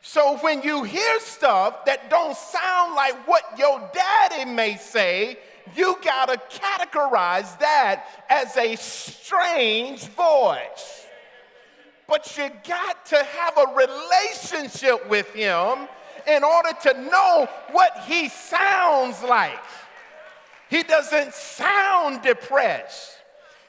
So when you hear stuff that don't sound like what your daddy may say, you gotta categorize that as a strange voice. But you got to have a relationship with him in order to know what he sounds like. He doesn't sound depressed.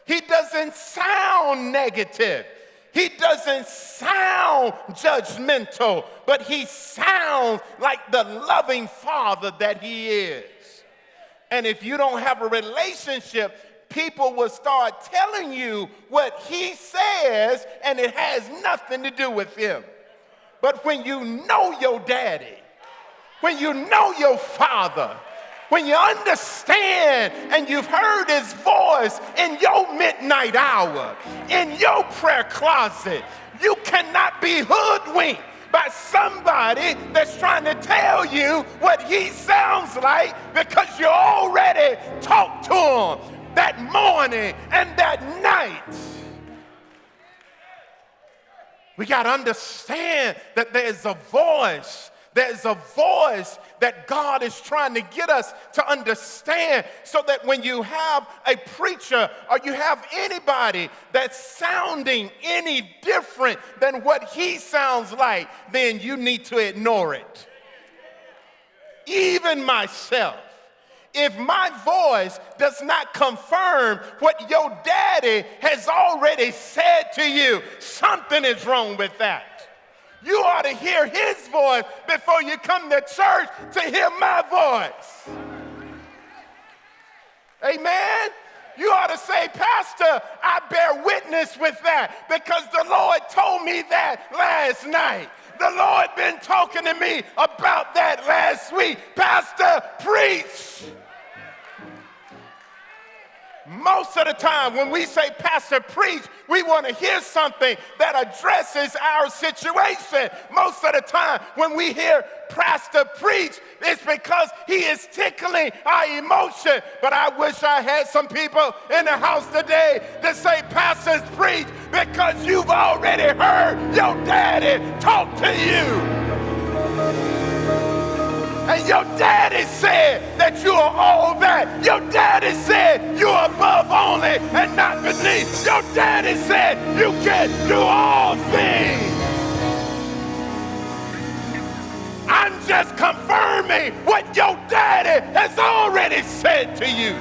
He doesn't sound negative. He doesn't sound judgmental, but he sounds like the loving father that he is. And if you don't have a relationship, people will start telling you what he says, and it has nothing to do with him. But when you know your daddy, when you know your father, when you understand and you've heard his voice in your midnight hour, in your prayer closet, you cannot be hoodwinked by somebody that's trying to tell you what he sounds like, because you already talked to him that morning and that night. We got to understand that there's a voice. There's a voice that God is trying to get us to understand, so that when you have a preacher or you have anybody that's sounding any different than what he sounds like, then you need to ignore it. Even myself, if my voice does not confirm what your daddy has already said to you, something is wrong with that. You ought to hear his voice before you come to church to hear my voice. Amen? You ought to say, Pastor, I bear witness with that because the Lord told me that last night. The Lord been talking to me about that last week. Pastor, preach. Most of the time when we say Pastor preach, we want to hear something that addresses our situation. Most of the time when we hear Pastor preach, it's because he is tickling our emotion. But I wish I had some people in the house today that say Pastors preach because you've already heard your daddy talk to you. And your daddy said that you are all that. Your daddy said you are above only and not beneath. Your daddy said you can do all things. I'm just confirming what your daddy has already said to you.